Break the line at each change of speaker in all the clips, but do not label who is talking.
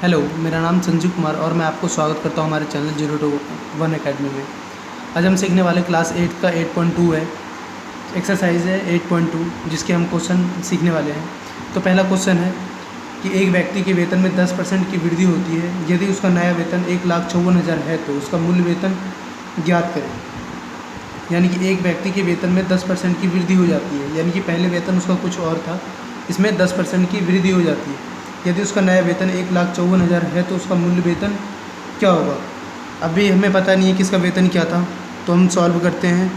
Hello, मेरा नाम संजीव कुमार और मैं आपको स्वागत करता हूं हमारे चैनल 0 to 1 अकेडमी में। आज हम सीखने वाले क्लास 8 का 8.2 है, एक्सरसाइज है 8.2 जिसके हम क्वेश्चन सीखने वाले हैं। तो पहला क्वेश्चन है कि एक व्यक्ति के वेतन में 10% की वृद्धि होती है। यदि उसका नया वेतन 1,54,000 है तो उसका मूल वेतन ज्ञात करें। यानी कि एक व्यक्ति के वेतन में 10% की वृद्धि हो जाती है, यानी कि पहले वेतन उसका कुछ और था, इसमें 10% की वृद्धि हो जाती है। यदि उसका नया वेतन 1,54,000 है तो उसका मूल्य वेतन क्या होगा। अभी हमें पता नहीं है कि इसका वेतन क्या था, तो हम सॉल्व करते हैं।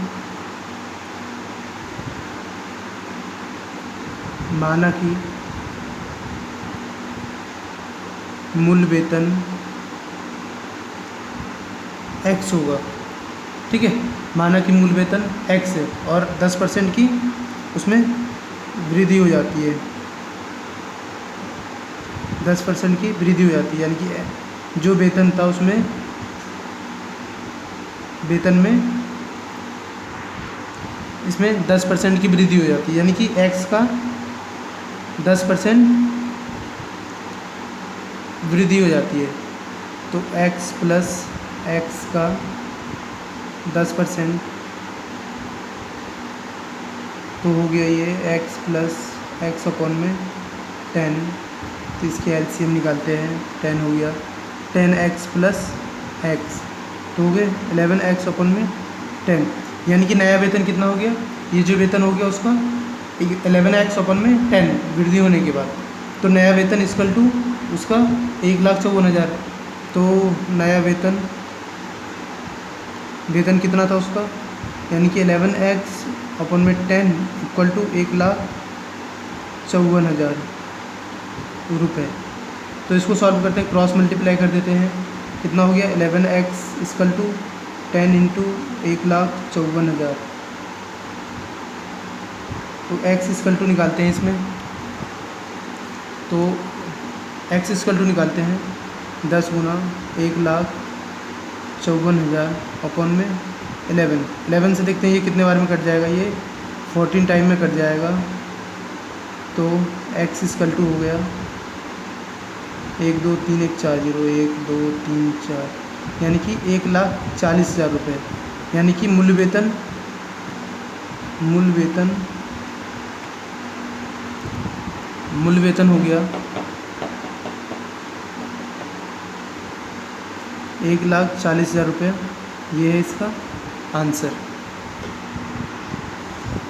माना कि मूल वेतन x होगा, ठीक है। माना कि मूल वेतन x है और 10% की उसमें वृद्धि हो जाती है, 10% की वृद्धि हो जाती है। यानी कि जो वेतन था उसमें वेतन में इसमें 10% की वृद्धि हो जाती है, यानी कि x का 10% वृद्धि हो जाती है। तो x प्लस x का 10% तो हो गया ये x प्लस x अपॉन में 10। तो इसके एलसीएम निकालते हैं, 10 हो गया, 10x प्लस x तो हो गए 11x अपॉन में 10। यानी कि नया वेतन कितना हो गया, ये जो वेतन हो गया उसका 11x अपॉन में 10 वृद्धि होने के बाद। तो नया वेतन इक्वल टू उसका 1,54,000। तो नया वेतन कितना था उसका, यानी कि 11x अपॉन में 10 इक्वल टू 1,54,000 रुपये। तो इसको सॉल्व करते हैं, क्रॉस मल्टीप्लाई कर देते हैं। कितना हो गया 11x इक्वल टू 10 इंटू 1,54,000। तो x इक्वल टू निकालते हैं इसमें, तो x इक्वल टू निकालते हैं 10 गुना 1,54,000 अपॉन में 11 से देखते हैं ये कितने बार में कट जाएगा, ये 14 टाइम में कट जाएगा। तो x इक्वल टू हो गया 1 2 3 1 4 0 1 2 3 4, यानी कि 1,40,000 रुपये। यानी कि मूल वेतन हो गया 1,40,000 रुपये। ये है इसका आंसर।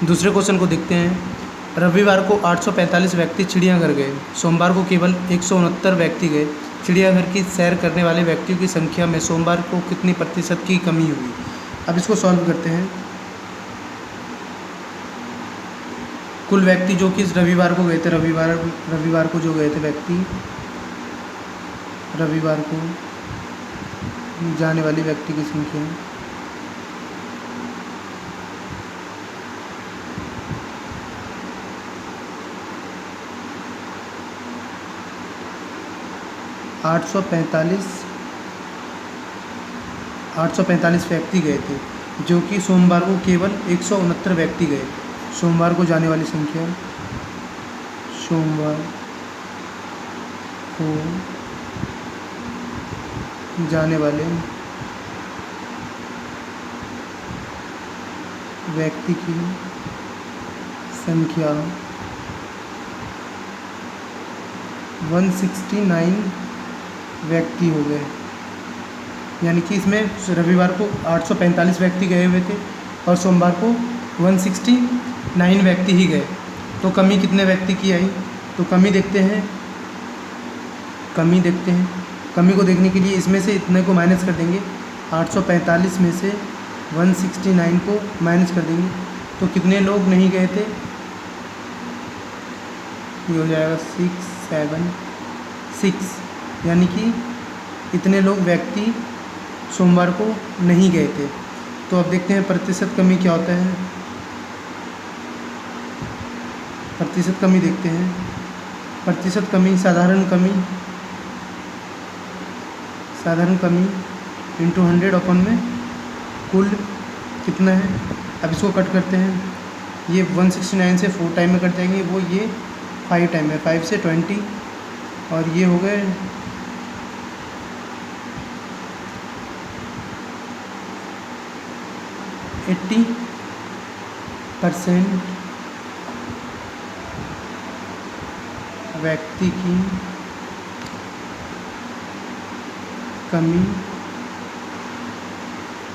दूसरे क्वेश्चन को देखते हैं। रविवार को 845 व्यक्ति चिड़ियाघर गए, सोमवार को केवल 169 व्यक्ति गए। चिड़ियाघर की सैर करने वाले व्यक्तियों की संख्या में सोमवार को कितने प्रतिशत की कमी हुई। अब इसको सॉल्व करते हैं। कुल व्यक्ति जो कि रविवार को गए थे, रविवार को जो गए थे व्यक्ति, रविवार को जाने वाले व्यक्ति की संख्या 845 व्यक्ति गए थे, जो कि सोमवार को केवल 169 व्यक्ति गए। सोमवार को जाने वाली संख्या, सोमवार को जाने वाले व्यक्ति की संख्या 169 व्यक्ति हो गए। यानी कि इसमें रविवार को 845 व्यक्ति गए हुए थे और सोमवार को 169 व्यक्ति ही गए। तो कमी कितने व्यक्ति की आई, तो कमी देखते हैं। कमी को देखने के लिए इसमें से इतने को माइनस कर देंगे, 845 में से 169 को माइनस कर देंगे। तो कितने लोग नहीं गए थे, ये हो जाएगा 6 7 6, यानी कि इतने लोग व्यक्ति सोमवार को नहीं गए थे। तो अब देखते हैं प्रतिशत कमी क्या होता है। प्रतिशत कमी देखते हैं। प्रतिशत कमी, साधारण कमी इंटू 100 अपन में कुल कितना है। अब इसको कट करते हैं। ये 169 से 4 टाइम में कट जाएंगे, वो ये 5 टाइम में, 5 से 20 और ये हो गए 80% व्यक्ति की कमी,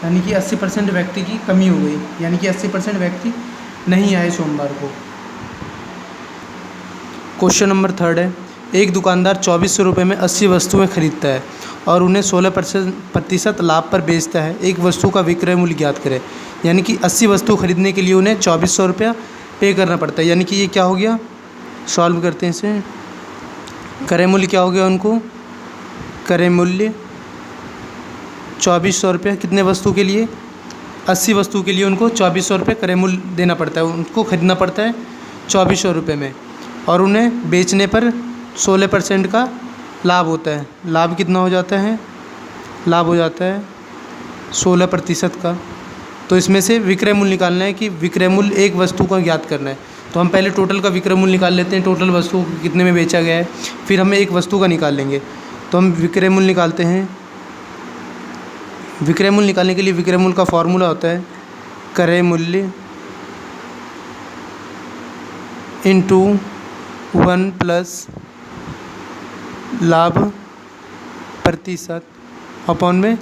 यानी कि 80% व्यक्ति की कमी हो गई, यानी कि 80% व्यक्ति नहीं आए सोमवार को। क्वेश्चन नंबर 3 है, एक दुकानदार 2400 रुपये में 80 वस्तुएं खरीदता है और उन्हें 16% लाभ पर बेचता है। एक वस्तु का विक्रय मूल्य ज्ञात करें। यानी कि 80 वस्तु खरीदने के लिए उन्हें 2400 रुपया पे करना पड़ता है। यानी कि ये क्या हो गया, सॉल्व करते हैं इसे। क्रय मूल्य क्या हो गया उनको, क्रय मूल्य 2400 रुपये कितने वस्तु के लिए, 80 वस्तु के लिए उनको 2400 रुपये क्रय मूल्य देना पड़ता है, उनको खरीदना पड़ता है 2400 रुपये में, और उन्हें बेचने पर 16% का लाभ होता है। लाभ कितना हो जाता है, लाभ हो जाता है 16% का। तो इसमें से विक्रय मूल्य निकालना है कि विक्रय मूल्य एक वस्तु का ज्ञात करना है। तो हम पहले टोटल का विक्रय मूल्य निकाल लेते हैं, टोटल वस्तु कितने में बेचा गया है, फिर हमें एक वस्तु का निकाल लेंगे। तो हम विक्रय मूल्य निकालते हैं। विक्रय मूल्य निकालने के लिए विक्रय मूल्य का फॉर्मूला होता है क्रय मूल्य इंटू 1 प्लस लाभ प्रतिशत अपॉन में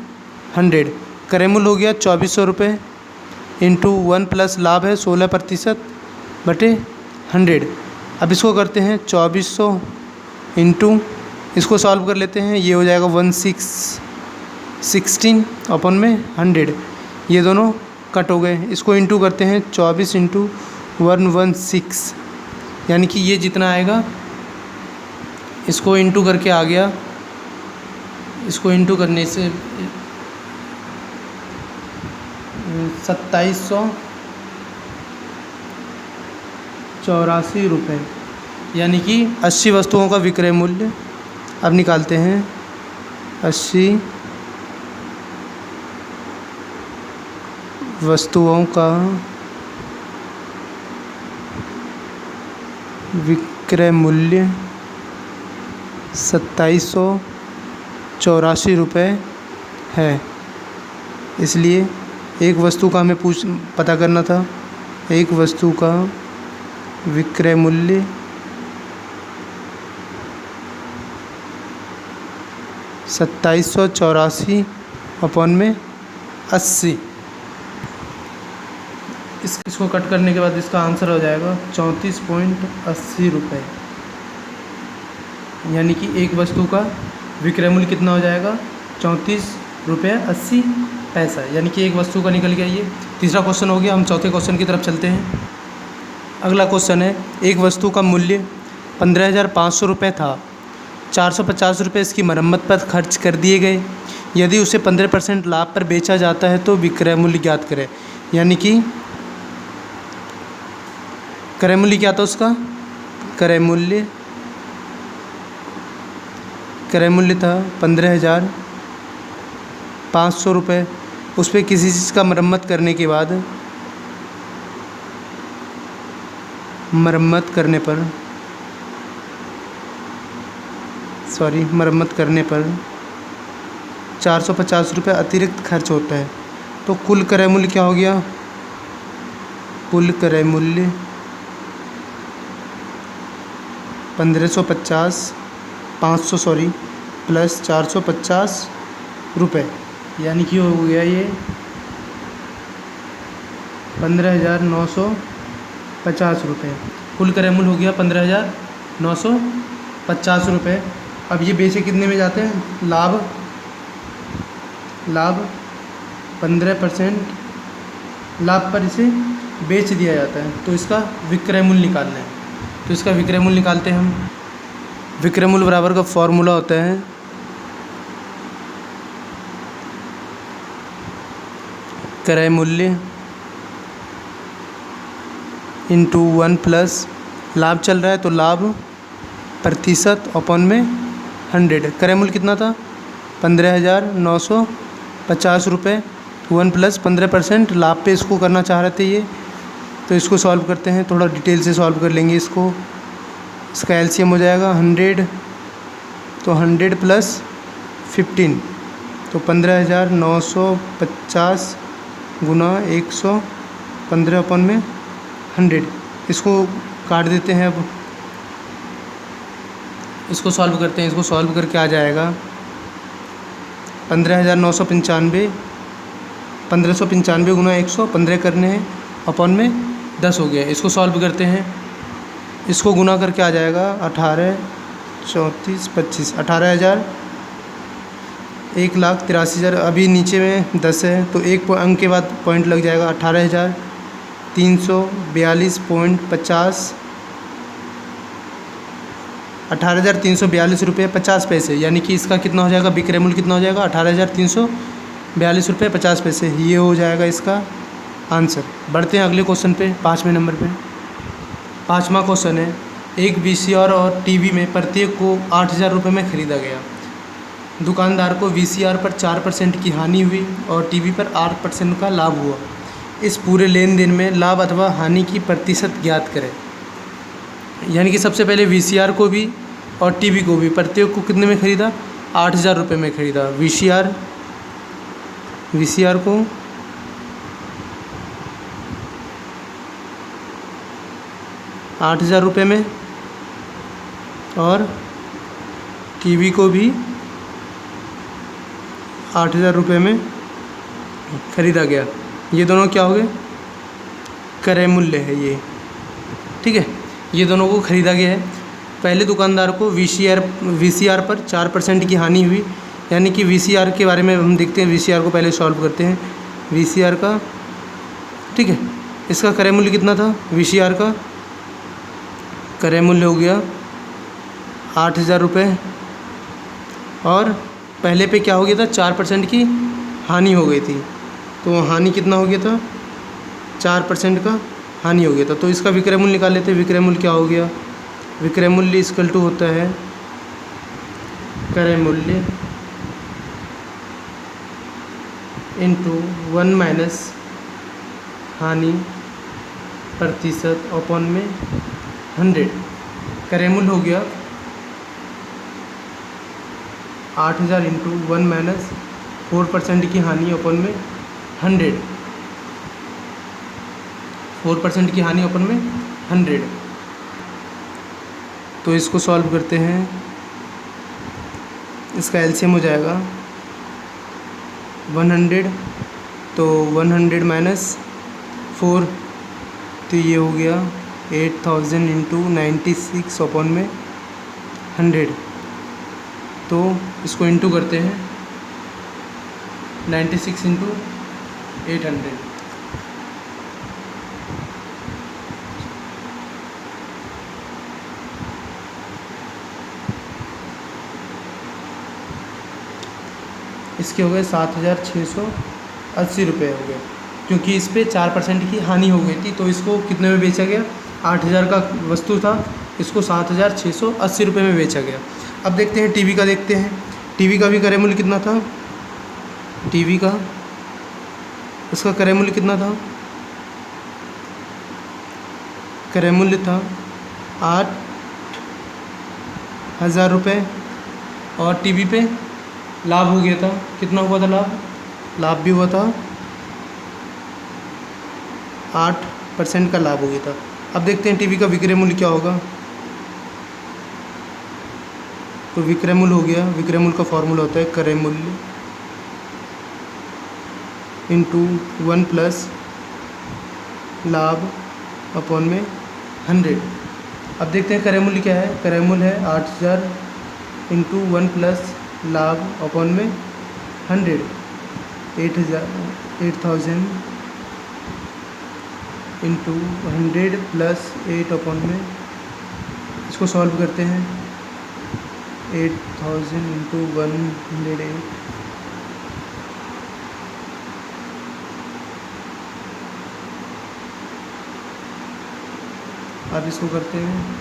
100। क्रय मूल्य हो गया 2400 रुपये इंटू 1 प्लस लाभ है 16% बटे 100। अब इसको करते हैं 2400 इंटू, इसको सॉल्व कर लेते हैं, ये हो जाएगा 16 अपॉन में 100। ये दोनों कट हो गए, इसको इंटू करते हैं 24 इंटू 116, यानी कि ये जितना आएगा, इसको इंटू करके आ गया, इसको इंटू करने से 2784 रुपये, यानी कि 80 वस्तुओं का विक्रय मूल्य। अब निकालते हैं 80 वस्तुओं का विक्रय मूल्य 2784 रुपये है। इसलिए एक वस्तु का हमें पता करना था। एक वस्तु का विक्रय मूल्य 2784 अपॉन में 80। इसको कट करने के बाद इसका आंसर हो जाएगा 34.80 रुपये, यानी कि एक वस्तु का विक्रय मूल्य कितना हो जाएगा 34.80 रुपये, यानी कि एक वस्तु का निकल गया। ये तीसरा क्वेश्चन हो गया। हम चौथे क्वेश्चन की तरफ चलते हैं। अगला क्वेश्चन है, एक वस्तु का मूल्य 15,500 रुपये था, 450 रुपये इसकी मरम्मत पर खर्च कर दिए गए। यदि उसे 15% लाभ पर बेचा जाता है तो विक्रय मूल्य ज्ञात करें। यानी कि क्रय मूल्य क्या था उसका, क्रय मूल्य था 15,500 रुपये। उस पर किसी चीज़ का मरम्मत करने के बाद, मरम्मत करने पर 450 रुपये अतिरिक्त खर्च होता है। तो कुल क्रय मूल्य क्या हो गया, कुल क्रय मूल्य 500 प्लस 450 रुपये, यानी कि हो गया ये 15,950 रुपये। कुल क्रय मूल्य हो गया 15,950 रुपये। अब ये बेचे कितने में जाते हैं, लाभ 15% लाभ पर इसे बेच दिया जाता है, तो इसका विक्रय मूल्य निकालना है। तो इसका विक्रय मूल्य निकालते हैं हम। विक्रय मूल्य बराबर का फॉर्मूला होता है क्रय मूल्य इंटू 1 प्लस लाभ चल रहा है तो लाभ प्रतिशत अपॉन में 100। क्रय मूल्य कितना था 15,950 रुपये, 1 प्लस 15% लाभ पे इसको करना चाह रहे थे ये। तो इसको सॉल्व करते हैं, थोड़ा डिटेल से सॉल्व कर लेंगे इसको। इसका एलसीएम हो जाएगा 100, तो 100 प्लस 15, तो 15,950 गुना 115/100। इसको काट देते हैं। अब इसको सॉल्व करते हैं। इसको सॉल्व करके आ जाएगा 15,995। 1595 गुना 115 करने हैं, अपॉन में 10 हो गया। इसको सॉल्व करते हैं। इसको गुना करके आ जाएगा 18, 34, 25, 18,000, 1,83,000। अभी नीचे में 10 है तो एक अंक के बाद पॉइंट लग जाएगा। 18,342.50, 18,342 रुपये 50 पैसे, यानी कि इसका कितना हो जाएगा, विक्रय मूल्य कितना हो जाएगा, 18,342 रुपये 50 पैसे। ये हो जाएगा इसका आंसर। बढ़ते हैं अगले क्वेश्चन पे, 5वें नंबर पे। 5वां क्वेश्चन है, एक वीसीआर और टीवी में प्रत्येक को 8,000 रुपये में ख़रीदा गया। दुकानदार को वीसीआर पर 4% की हानि हुई और टीवी पर 8% का लाभ हुआ। इस पूरे लेन देन में लाभ अथवा हानि की प्रतिशत ज्ञात करें। यानी कि सबसे पहले वीसीआर को भी और टीवी को भी प्रत्येक को कितने में ख़रीदा, 8,000 रुपये में ख़रीदा। वीसीआर को 8,000 रुपये में और टीवी को भी 8,000 रुपये में ख़रीदा गया। ये दोनों क्या हो गए, क्रय मूल्य है ये, ठीक है। ये दोनों को ख़रीदा गया है। पहले दुकानदार को वीसीआर पर 4% की हानि हुई, यानी कि वीसीआर के बारे में हम देखते हैं। वीसीआर को पहले सॉल्व करते हैं। वीसीआर का, ठीक है, इसका क्रय मूल्य कितना था, वीसीआर का क्रय मूल्य हो गया 8,000 रुपये और पहले पे क्या हो गया था, 4% की हानि हो गई थी। तो हानि कितना हो गया था, 4% का हानि हो गया था। तो इसका विक्रय मूल्य निकाल लेते हैं। विक्रय मूल्य क्या हो गया, विक्रय मूल्य इक्वल टू होता है क्रय मूल्य इंटू 1 माइनस हानि प्रतिशत अपॉन में 100। क्रय मूल्य हो गया 8,000 इंटू 1 माइनस 4% की हानि अपॉन में 100, 4% की हानि अपन में 100। तो इसको सॉल्व करते हैं। इसका एलसीएम हो जाएगा 100, तो 100 माइनस 4, तो ये हो गया 8,000 इंटू 96 अपॉन में 100। तो इसको इंटू करते हैं, 96 इंटू 800। इसके हो गए 7,680 रुपये हो गए, क्योंकि इस पर 4% की हानि हो गई थी। तो इसको कितने में बेचा गया, 8,000 का वस्तु था, इसको 7,680 रुपये में बेचा गया। अब देखते हैं टीवी का, देखते हैं टीवी का भी क्रय मूल्य कितना था। टीवी का इसका क्रय मूल्य कितना था, क्रय मूल्य था 8,000 रुपये और टीवी पे लाभ हो गया था, कितना हुआ था लाभ भी हुआ था 8% का लाभ हो गया था। अब देखते हैं टीवी का विक्रय मूल्य क्या होगा। तो विक्रय मूल्य हो गया, विक्रय मूल्य का फॉर्मूला होता है क्रय मूल्य इंटू 1 प्लस लाभ अपॉन में 100। अब देखते हैं क्रय मूल्य क्या है। क्रय मूल्य है 8,000 इंटू 1 प्लस लाभ अपॉन में 100, 8,000 इंटू 100 प्लस 8 अपॉन में, इसको सॉल्व करते हैं। 8,000 इंटू 108, अब इसको करते हैं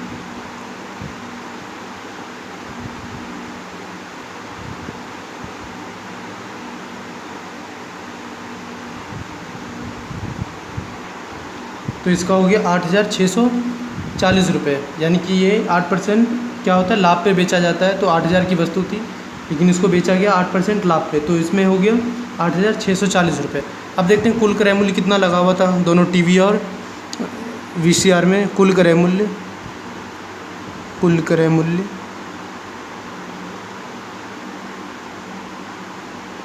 तो इसका हो गया 8,640 रुपये, यानी कि ये 8% क्या होता है, लाभ पे बेचा जाता है। तो 8,000 की वस्तु थी, लेकिन इसको बेचा गया 8% लाभ पे, तो इसमें हो गया 8,640 रुपये। अब देखते हैं कुल क्रय मूल्य कितना लगा हुआ था दोनों टीवी और वीसीआर में। कुल क्रय मूल्य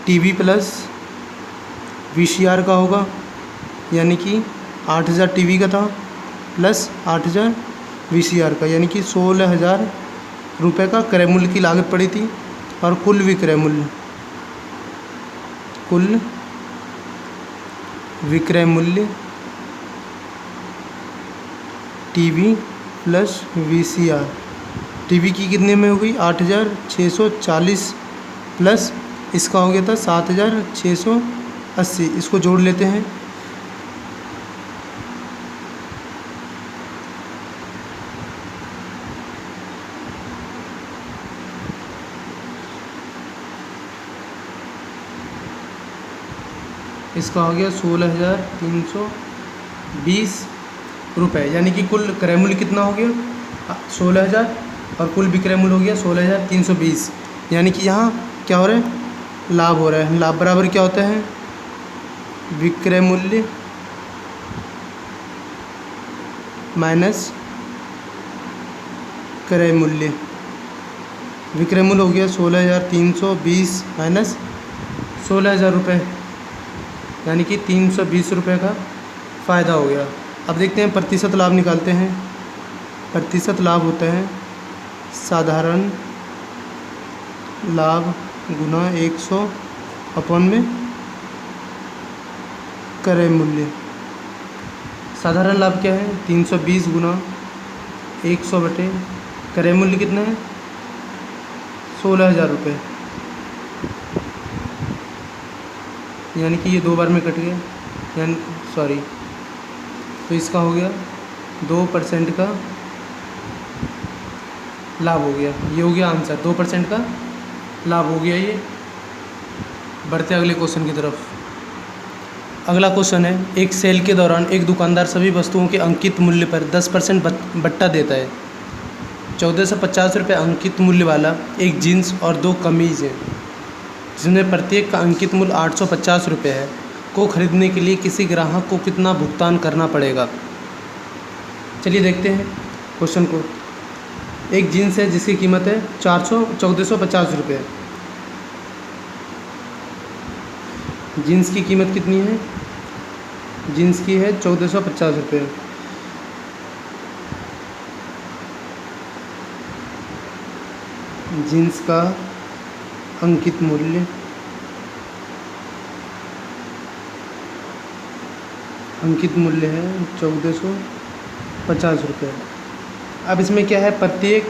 टीवी प्लस वीसीआर का होगा, यानी कि 8,000 टीवी का था प्लस 8,000 वीसीआर का, यानी कि 16,000 रुपये का क्रय मूल्य की लागत पड़ी थी। और कुल विक्रय मूल्य टीवी प्लस वीसीआर, टीवी की कितने में हो गई 8,640 प्लस इसका हो गया था 7,680, इसको जोड़ लेते हैं। इसका हो गया 16,320 रुपये, यानी कि कुल क्रय मूल्य कितना हो गया 16,000 और कुल विक्रय मूल्य हो गया 16,320, यानी कि यहाँ क्या हो रहा है, लाभ हो रहा है। लाभ बराबर क्या होता है, विक्रय मूल्य माइनस क्रय मूल्य। विक्रय मूल्य हो गया 16,320 माइनस 16,000 रुपये, यानी कि 320 रुपये का फ़ायदा हो गया। अब देखते हैं प्रतिशत लाभ निकालते हैं। प्रतिशत लाभ होता है साधारण लाभ गुना 100 अपॉन में क्रय मूल्य। साधारण लाभ क्या है 320 गुना 100 बटे क्रय मूल्य कितना है 16,000 रुपये, यानी कि ये 2 बार में कट गया, यानी सॉरी, तो इसका हो गया 2% का लाभ हो गया। ये हो गया आंसर, 2% का लाभ हो गया ये। बढ़ते अगले क्वेश्चन की तरफ। अगला क्वेश्चन है, एक सेल के दौरान एक दुकानदार सभी वस्तुओं के अंकित मूल्य पर 10% बट्टा देता है। 1,450 रुपये अंकित मूल्य वाला एक जीन्स और 2 कमीज़ है, जिसमें प्रत्येक का अंकित मूल्य 850 रुपये है, को खरीदने के लिए किसी ग्राहक को कितना भुगतान करना पड़ेगा। चलिए देखते हैं क्वेश्चन को। एक जीन्स है जिसकी कीमत है 1,450 रुपये। जीन्स की कीमत कितनी है, जीन्स की है 1,450 रुपये। जीन्स का अंकित मूल्य है 1,450 रुपये। अब इसमें क्या है, प्रत्येक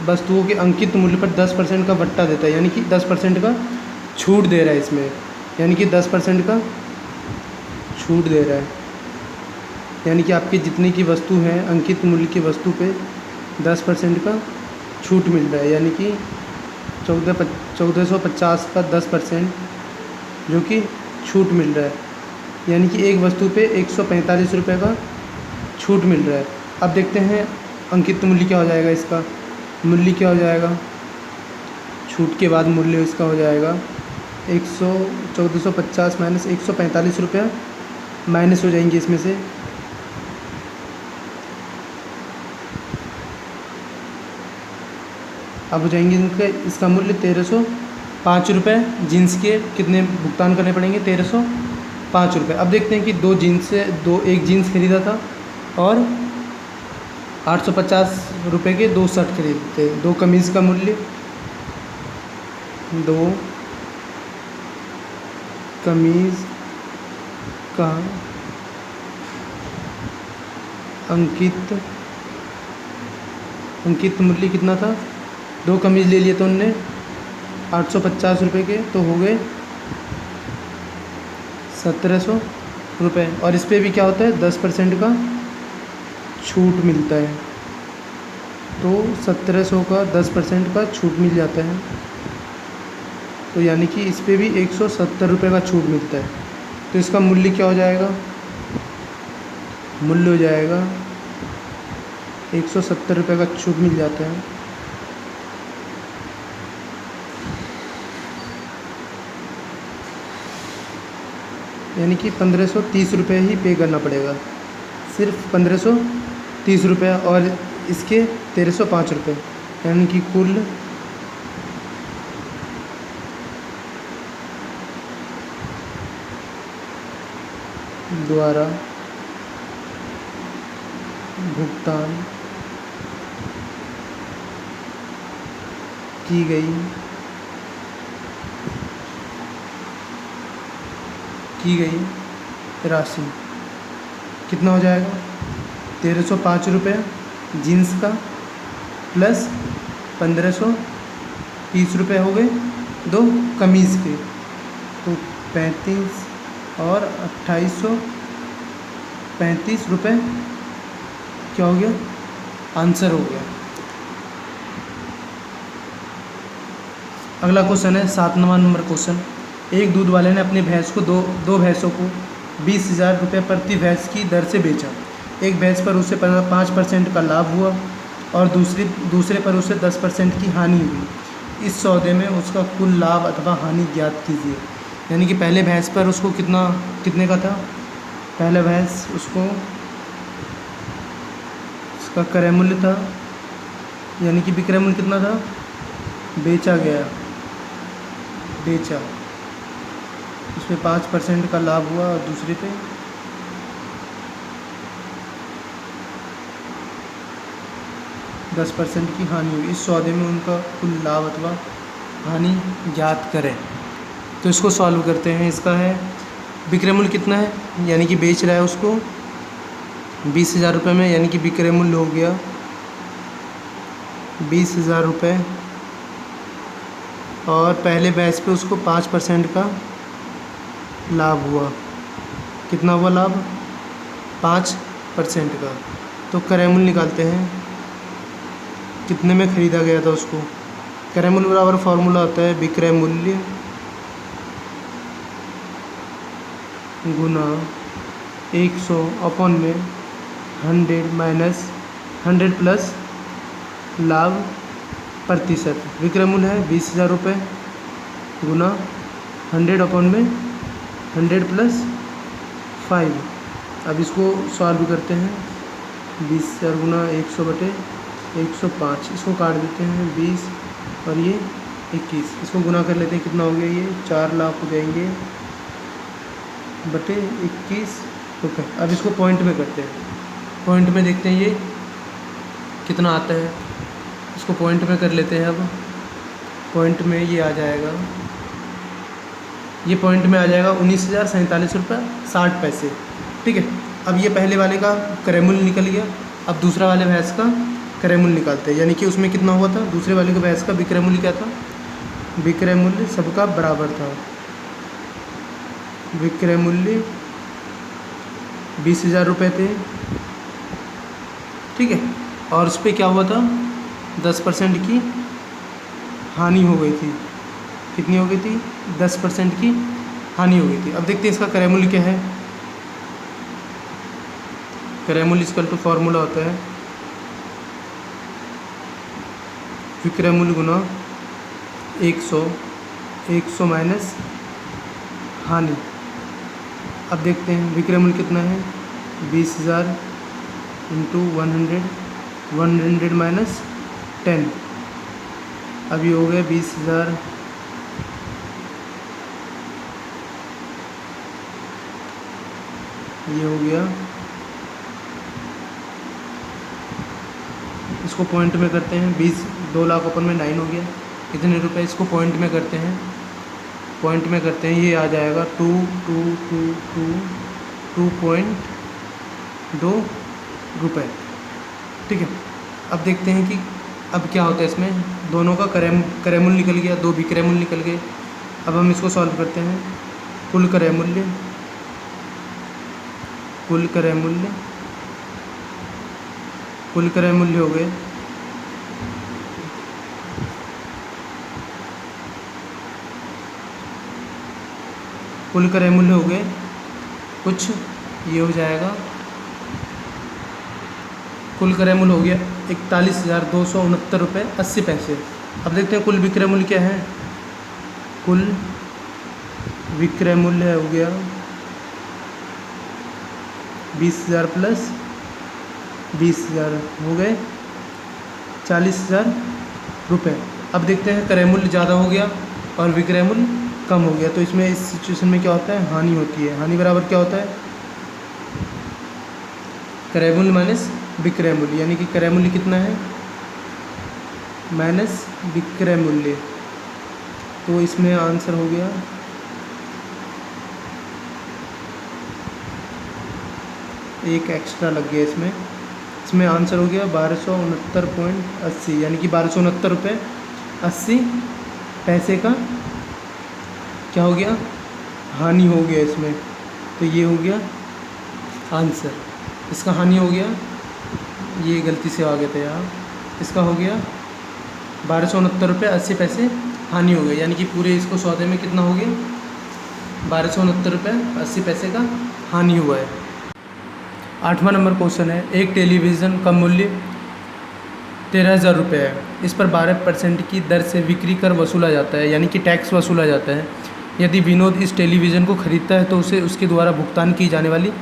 वस्तुओं के अंकित मूल्य पर 10% का बट्टा देता है, यानी कि 10% का छूट दे रहा है इसमें, यानी कि 10% का छूट दे रहा है, यानी कि आपकी जितनी की वस्तु है अंकित मूल्य की वस्तु पे 10% का छूट मिल रहा है, यानी कि 1,450 का 10% जो कि छूट मिल रहा है, यानी कि एक वस्तु पे 145 रुपये का छूट मिल रहा है। अब देखते हैं अंकित मूल्य क्या हो जाएगा, इसका मूल्य क्या हो जाएगा, छूट के बाद मूल्य इसका हो जाएगा 1,450 माइनस 145 रुपये माइनस हो जाएंगे इसमें से, अब हो जाएंगे इसका मूल्य 1,305 रुपये। जीन्स के कितने भुगतान करने पड़ेंगे 1,305 रुपये। अब देखते हैं कि एक जीन्स खरीदा था और 850 रुपये के 2 शर्ट खरीदते। 2 कमीज़ का मूल्य 2 कमीज़ का अंकित मूल्य कितना था, 2 कमीज़ ले लिए तो उनने 850 रुपये के, तो हो गए 1,700 रुपये। और इस पर भी क्या होता है 10% का छूट मिलता है, तो 1,700 का 10% का छूट मिल जाता है, तो यानी कि इस पर भी 170 रुपये का छूट मिलता है। तो इसका मूल्य क्या हो जाएगा, मूल्य हो जाएगा 170 रुपये का छूट मिल जाता है। यानी कि 1530 रुपये ही पे करना पड़ेगा, सिर्फ 1530 रुपये, और इसके 1305 रुपये, यानी कि कुल द्वारा भुगतान की गई राशि कितना हो जाएगा? 1305 रुपये जीन्स का प्लस 1530 रुपये हो गए 2 कमीज़ के, तो 35 और 2835 रुपये क्या हो गया? आंसर हो गया। अगला क्वेश्चन है 7वां नंबर क्वेश्चन। एक दूध वाले ने अपनी भैंस को दो भैंसों को 20,000 रुपये प्रति भैंस की दर से बेचा। एक भैंस पर उसे 5% का लाभ हुआ और दूसरे पर उसे 10% की हानि हुई। इस सौदे में उसका कुल लाभ अथवा हानि ज्ञात कीजिए। यानी कि पहले भैंस पर उसको कितने का था? पहले भैंस उसका क्रय मूल्य था, यानी कि विक्रय मूल्य कितना था? बेचा, उसमें 5% का लाभ हुआ और दूसरे पे 10% की हानि हुई। इस सौदे में उनका कुल लाभ अथवा हानि ज्ञात करें। तो इसको सॉल्व करते हैं। इसका है विक्रय मूल्य कितना है, यानी कि बेच रहा है उसको 20,000 रुपये में, यानी कि विक्रय मूल्य हो गया 20,000 रुपये, और पहले भैंस पे उसको 5% का लाभ हुआ। कितना हुआ लाभ? 5% का। तो क्रय मूल्य निकालते हैं, कितने में ख़रीदा गया था उसको। क्रय मूल्य बराबर फॉर्मूला होता है विक्रय मूल्य गुना 100 अपॉन में 100 माइनस 100 प्लस लाभ प्रतिशत। विक्रय मूल्य है 20,000 रुपये गुना 100 अपॉन में 100 प्लस 5। अब इसको सॉल्व करते हैं। 20,000 गुना 100 बटे 105, इसको काट देते हैं 20 और ये 21, इसको गुना कर लेते हैं। कितना हो गया? ये 4 लाख हो जाएंगे बटे 21 रुपये। अब इसको पॉइंट में करते हैं। पॉइंट में देखते हैं ये कितना आता है। इसको पॉइंट में कर लेते हैं। अब पॉइंट में ये आ जाएगा, ये पॉइंट में आ जाएगा 19,047 रुपये 60 पैसे। ठीक है। अब ये पहले वाले का क्रय मूल्य निकल गया। अब दूसरा वाले भैंस का क्रय मूल्य निकालते हैं। यानी कि उसमें कितना हुआ था? दूसरे वाले के भैंस का विक्रय मूल्य क्या था? विक्रय मूल्य सबका बराबर था। विक्रय मूल्य 20,000 रुपये थे। ठीक है। और उस पर क्या हुआ था? 10% की हानि हो गई थी। कितनी हो गई थी? 10% की हानि हो गई थी। अब देखते हैं इसका क्रय मूल्य क्या है। क्रय मूल्य इक्वल टू फॉर्मूला होता है विक्रय मूल्य गुना 100 माइनस हानि। अब देखते हैं विक्रय मूल्य कितना है? 20,000 इंटू 100 माइनस 10। अब ये हो गया 20,000 ये हो गया। इसको पॉइंट में करते हैं। 2 लाख अपन में 9 हो गया। कितने रुपए? इसको पॉइंट में करते हैं। पॉइंट में करते हैं, ये आ जाएगा 2.2 रुपये। ठीक है। अब देखते हैं कि अब क्या होता है इसमें। दोनों का क्रय मूल्य निकल गया, 2 विक्रय मूल्य निकल गए। अब हम इसको सॉल्व करते हैं। कुल क्रय मूल्य हो गए कुछ ये हो जाएगा। कुल क्रय मूल्य हो गया 41,269 रुपये 80 पैसे। अब देखते हैं कुल विक्रय मूल्य क्या है। कुल विक्रय मूल्य हो गया 20,000 प्लस 20,000 हो गए 40,000 रुपये। अब देखते हैं क्रय मूल्य ज़्यादा हो गया और विक्रय मूल्य कम हो गया, तो इसमें इस सिचुएशन में क्या होता है, हानि होती है। हानि बराबर क्या होता है, क्रय मूल्य माइनस विक्रय मूल्य, यानी कि क्रय मूल्य कितना है माइनस विक्रय मूल्य। तो इसमें आंसर हो गया एक एक्स्ट्रा लग गया इसमें आंसर हो गया 1269.80, यानी कि 1269 रुपये 80 पैसे का क्या हो गया, हानि हो गया इसमें। तो ये हो गया आंसर, इसका हानि हो गया, ये गलती से आ गए थे यार, इसका हो गया 1269 रुपये 80 पैसे हानि हो गई, यानी कि पूरे इसको सौदे में कितना हो गया 1269 रुपये 80 पैसे का हानि हुआ है। 8वां नंबर क्वेश्चन है, एक टेलीविज़न का मूल्य 13,000 रुपये है, इस पर 12% की दर से बिक्री कर वसूला जाता है, यानी कि टैक्स वसूला जाता है। यदि विनोद इस टेलीविज़न को खरीदता है तो उसे उसके द्वारा भुगतान की जाने वाली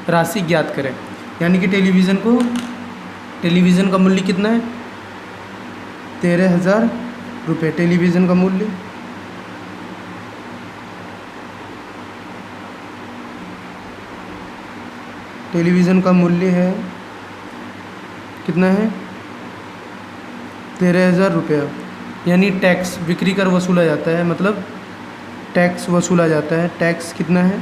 राशि ज्ञात करें। यानी कि टेलीविज़न का मूल्य कितना है 13,000 रुपये, टेलीविज़न का मूल्य है कितना है 13,000 रुपया, यानी टैक्स बिक्री कर वसूला जाता है, मतलब टैक्स वसूला जाता है। टैक्स कितना है,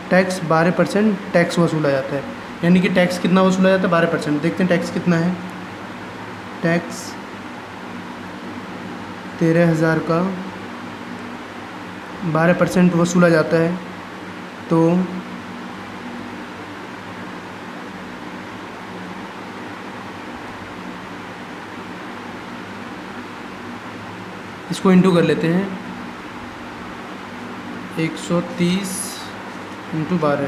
टैक्स 12% टैक्स वसूला जाता है, यानी कि टैक्स कितना वसूला जाता है 12%। देखते हैं टैक्स कितना है, टैक्स 13,000 का 12% वसूला जाता है, तो इसको इंटू कर लेते हैं, 130 इंटू 12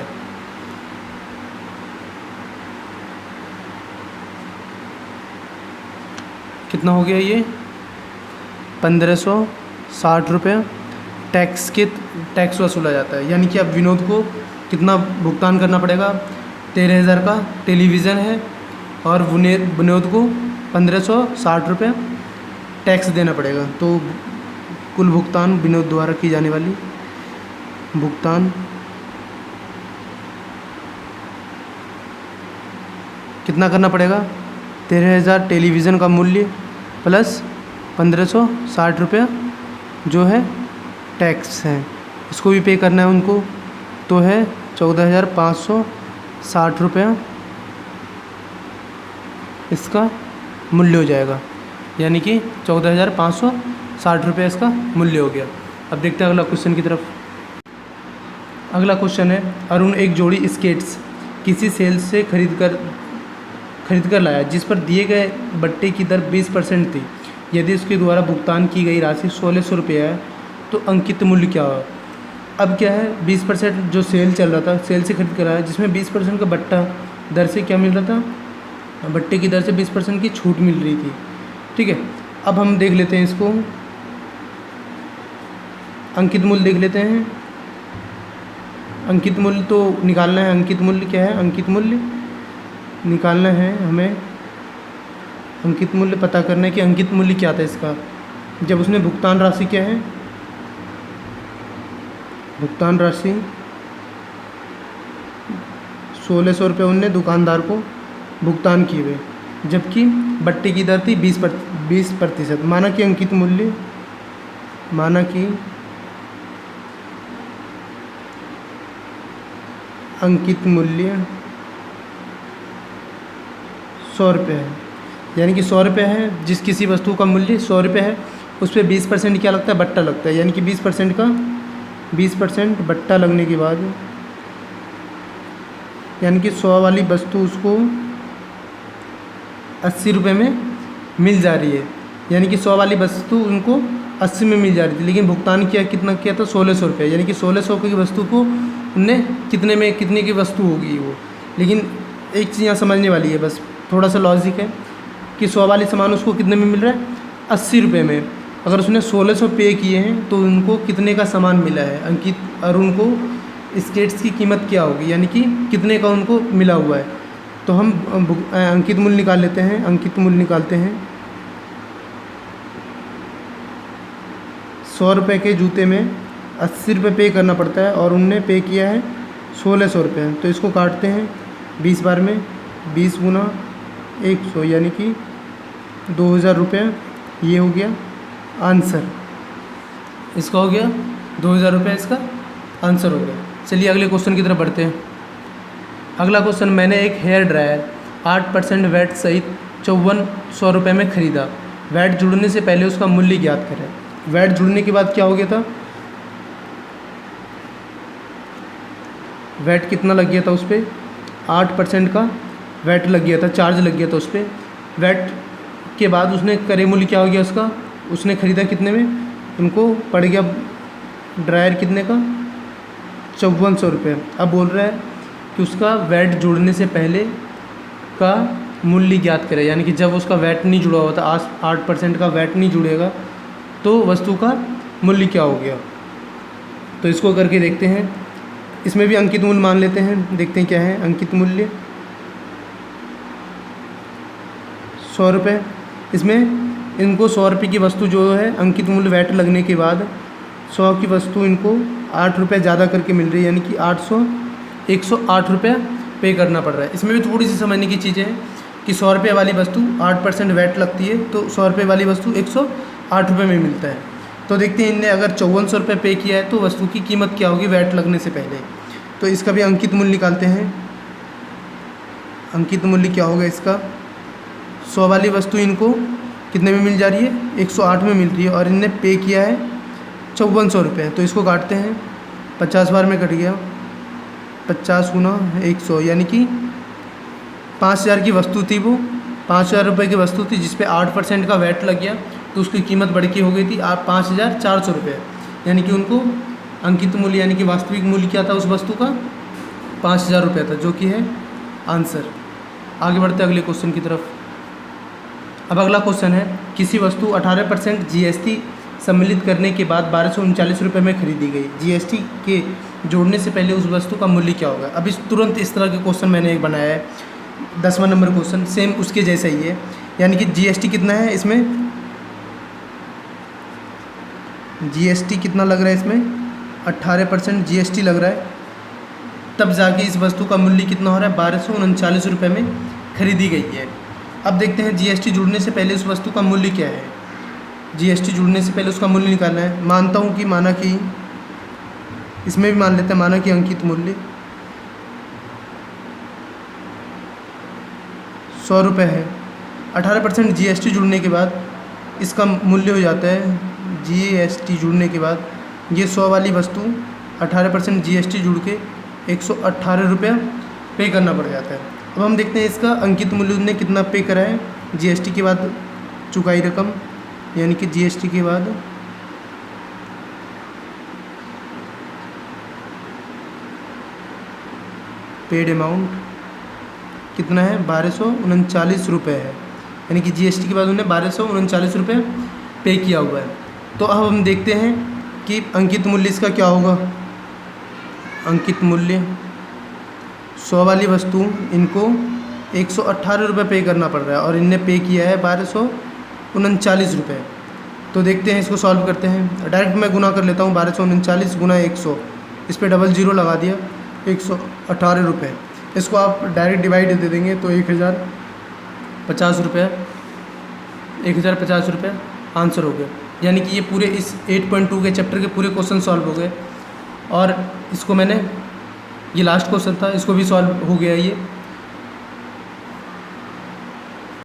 कितना हो गया, ये 1560 रुपये टैक्स वसूला जाता है। यानी कि अब विनोद को कितना भुगतान करना पड़ेगा, 13,000 का टेलीविज़न है और विनोद को 1560 रुपये टैक्स देना पड़ेगा। तो कुल भुगतान विनोद द्वारा की जाने वाली भुगतान कितना करना पड़ेगा, 13,000 टेलीविज़न का मूल्य प्लस 1560 रुपया जो है टैक्स है, इसको भी पे करना है उनको, तो है 14,560 रुपया इसका मूल्य हो जाएगा, यानी कि 14,560 रुपये इसका मूल्य हो गया। अब देखते हैं अगला क्वेश्चन की तरफ। अगला क्वेश्चन है, अरुण एक जोड़ी स्केट्स किसी सेल से खरीद कर लाया जिस पर दिए गए बट्टे की दर 20% थी। यदि उसके द्वारा भुगतान की गई राशि 1,600 रुपये है तो अंकित मूल्य क्या होगा। अब क्या है, 20% जो सेल चल रहा था, सेल से खरीद कर आया जिसमें 20% का बट्टा दर से क्या मिल रहा था, बट्टे की दर से 20% की छूट मिल रही थी। ठीक है, अब हम देख लेते हैं इसको, अंकित मूल्य देख लेते हैं। अंकित मूल्य तो निकालना है, अंकित मूल्य क्या है, अंकित मूल्य निकालना है हमें, अंकित मूल्य पता करना है कि अंकित मूल्य क्या था इसका। जब उसने भुगतान राशि क्या है, भुगतान राशि 1,600 रुपये उनने दुकानदार को भुगतान किए हुए, जबकि बट्टे की दर थी 20%। माना कि अंकित मूल्य 100 रुपये है, यानी कि 100 रुपये है, जिस किसी वस्तु का मूल्य 100 रुपये है उस पर 20% क्या लगता है, बट्टा लगता है, यानी कि 20% बट्टा लगने के बाद, यानी कि 100 वाली वस्तु उसको 80 रुपये में मिल जा रही है, यानी कि 100 वाली वस्तु उनको 80 में मिल जा रही थी, लेकिन भुगतान कितना किया था 1,600 रुपये, यानी कि 1,600 की वस्तु को उनने कितने की वस्तु होगी वो। लेकिन एक चीज़ यहाँ समझने वाली है, बस थोड़ा सा लॉजिक है कि 100 वाली सामान उसको कितने में मिल रहा है, 80 रुपये में। अगर उसने 1,600 पे किए हैं तो उनको कितने का सामान मिला है, अंकित अरुण को स्केट्स की कीमत क्या होगी, यानी कि कितने का उनको मिला हुआ है। तो हम अंकित मूल्य निकाल लेते हैं। अंकित मूल्य निकालते हैं। 100 रुपये के जूते में 80 रुपये पे करना पड़ता है और उनने पे किया है 1600 रुपये। तो इसको काटते हैं 20 बार में, 20 गुना 100 यानी कि 2000 रुपये। ये हो गया आंसर, इसका हो गया 2000 रुपये, इसका आंसर हो गया। चलिए अगले क्वेश्चन की तरफ बढ़ते हैं। अगला क्वेश्चन, मैंने एक हेयर ड्रायर 8% वैट सहित 5400 रुपये में ख़रीदा। वैट जुड़ने से पहले उसका मूल्य ज्ञात करें। वैट जुड़ने के बाद क्या हो गया था, वैट कितना लग गया था उस पर, 8% का वैट लग गया था, चार्ज लग गया था उस पर। वैट के बाद उसने क्रय मूल्य क्या हो गया उसका, उसने ख़रीदा कितने में, उनको पड़ गया ड्रायर कितने का, 5400 रुपये। अब बोल रहा है कि उसका वैट जुड़ने से पहले का मूल्य ज्ञात करें, यानी कि जब उसका वैट नहीं जुड़ा हुआ था, 8% का वैट नहीं जुड़ेगा तो वस्तु का मूल्य क्या हो गया। तो इसको करके देखते हैं। इसमें भी अंकित मूल्य मान लेते हैं, देखते हैं क्या है अंकित मूल्य। 100 रुपये। इसमें इनको 100 रुपये की वस्तु जो है अंकित मूल्य वैट लगने के बाद 100 की वस्तु इनको 8 रुपये ज़्यादा करके मिल रही है, यानी कि 108 रुपये पे करना पड़ रहा है। इसमें भी थोड़ी सी समझने की चीज़ें हैं कि 100 रुपये वाली वस्तु 8% वैट लगती है, तो 100 रुपये वाली वस्तु 108 रुपये में मिलता है। तो देखते हैं इनने अगर 5400 रुपये पे किया है तो वस्तु की कीमत क्या होगी वैट लगने से पहले। तो इसका भी अंकित मूल्य निकालते हैं। अंकित मूल्य क्या होगा इसका, 100 वाली वस्तु इनको कितने में मिल जा रही है, 108 में मिल रही है और इनने पे किया है 5400 रुपये। तो इसको काटते हैं, 50 बार में कट गया, 50 गुना 100 यानी कि 5000 की वस्तु थी, वो 5000 रुपये की वस्तु थी जिस पे 8% का वैट लग गया, तो उसकी कीमत बढ़ के हो गई थी 5400 रुपये। यानी कि उनको अंकित मूल्य यानी कि वास्तविक मूल्य क्या था उस वस्तु का, 5000 रुपये था, जो कि है आंसर। आगे बढ़ते अगले क्वेश्चन की तरफ। अब अगला क्वेश्चन है, किसी वस्तु 18% GST सम्मिलित करने के बाद 1239 रुपये में खरीदी गई। GST के जोड़ने से पहले उस वस्तु का मूल्य क्या होगा। अभी तुरंत इस तरह के क्वेश्चन मैंने एक बनाया है, 10वां नंबर क्वेश्चन, सेम उसके जैसा ही है। यानी कि GST कितना है इसमें, GST कितना लग रहा है इसमें, 18% GST लग रहा है, तब जाके इस वस्तु का मूल्य कितना हो रहा है, 1239 रुपये में खरीदी गई है। अब देखते हैं GST जुड़ने से पहले उस वस्तु का मूल्य क्या है। GST जुड़ने से पहले उसका मूल्य निकालना है। मानता हूँ कि माना कि इसमें भी मान लेते हैं, माना कि अंकित मूल्य 100 रुपये है। 18% GST जुड़ने के बाद इसका मूल्य हो जाता है, GST जुड़ने के बाद ये 100 वाली वस्तु 18% GST जुड़ के 118 रुपये पे करना पड़ जाता है। अब हम देखते हैं इसका अंकित मूल्य ने कितना पे करा है GST के बाद चुकाई रकम, यानी कि GST के बाद पेड अमाउंट कितना है, 1239 रुपये है। यानी कि GST के बाद उन्हें 1239 रुपये पे किया हुआ है। तो अब हम देखते हैं कि अंकित मूल्य इसका क्या होगा। अंकित मूल्य 100 वाली वस्तु इनको 118 रुपये पे करना पड़ रहा है और इनने पे किया है 1239 रुपये। तो देखते हैं, इसको सॉल्व करते हैं। डायरेक्ट मैं गुना कर लेता हूँ, 1239 गुना 100, इस पर डबल ज़ीरो लगा दिया, 118 रुपये। इसको आप डायरेक्ट डिवाइड दे देंगे तो 1050 रुपये, 1050 रुपये आंसर हो गया। यानी कि ये पूरे इस 8.2 के चैप्टर के पूरे क्वेश्चन सॉल्व हो गए। और इसको मैंने, ये लास्ट क्वेश्चन था, इसको भी सॉल्व हो गया ये।